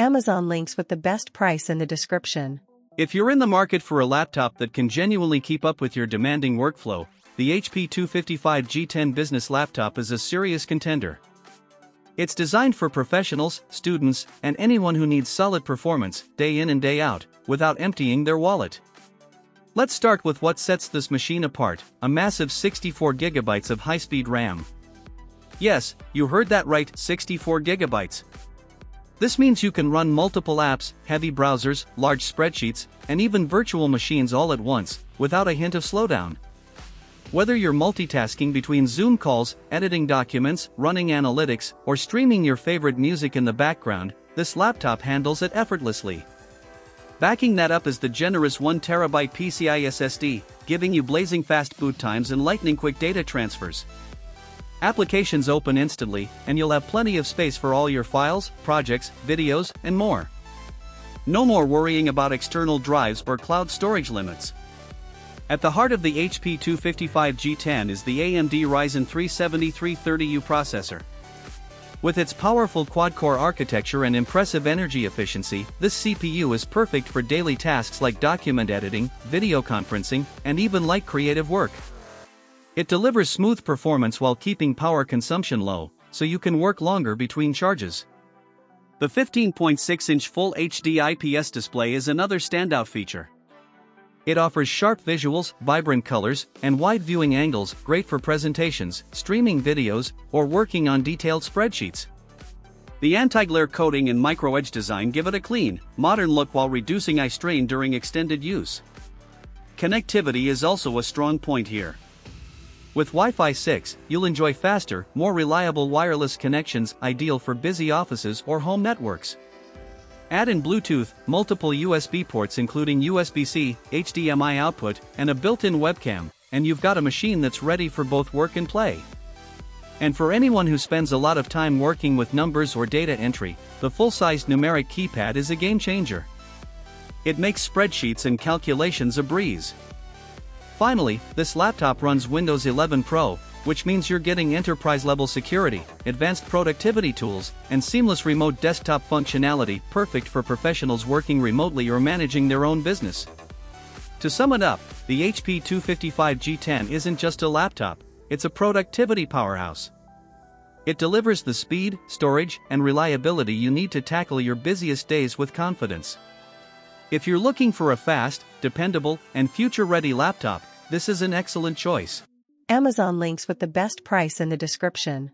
Amazon links with the best price in the description. If you're in the market for a laptop that can genuinely keep up with your demanding workflow, the HP 255 G10 Business Laptop is a serious contender. It's designed for professionals, students, and anyone who needs solid performance, day in and day out, without emptying their wallet. Let's start with what sets this machine apart: a massive 64GB of high-speed RAM. Yes, you heard that right, 64GB. This means you can run multiple apps, heavy browsers, large spreadsheets, and even virtual machines all at once, without a hint of slowdown. Whether you're multitasking between Zoom calls, editing documents, running analytics, or streaming your favorite music in the background, this laptop handles it effortlessly. Backing that up is the generous 1TB PCIe SSD, giving you blazing fast boot times and lightning-quick data transfers. Applications open instantly, and you'll have plenty of space for all your files, projects, videos, and more. No more worrying about external drives or cloud storage limits. At the heart of the HP 255 G10 is the AMD Ryzen 3 7330U processor. With its powerful quad-core architecture and impressive energy efficiency, this CPU is perfect for daily tasks like document editing, video conferencing, and even light creative work. It delivers smooth performance while keeping power consumption low, so you can work longer between charges. The 15.6-inch Full HD IPS display is another standout feature. It offers sharp visuals, vibrant colors, and wide viewing angles, great for presentations, streaming videos, or working on detailed spreadsheets. The anti-glare coating and micro-edge design give it a clean, modern look while reducing eye strain during extended use. Connectivity is also a strong point here. With Wi-Fi 6, you'll enjoy faster, more reliable wireless connections, ideal for busy offices or home networks. Add in Bluetooth, multiple USB ports including USB-C, HDMI output, and a built-in webcam, and you've got a machine that's ready for both work and play. And for anyone who spends a lot of time working with numbers or data entry, the full-sized numeric keypad is a game-changer. It makes spreadsheets and calculations a breeze. Finally, this laptop runs Windows 11 Pro, which means you're getting enterprise-level security, advanced productivity tools, and seamless remote desktop functionality, perfect for professionals working remotely or managing their own business. To sum it up, the HP 255 G10 isn't just a laptop, it's a productivity powerhouse. It delivers the speed, storage, and reliability you need to tackle your busiest days with confidence. If you're looking for a fast, dependable, and future-ready laptop, this is an excellent choice. Amazon links with the best price in the description.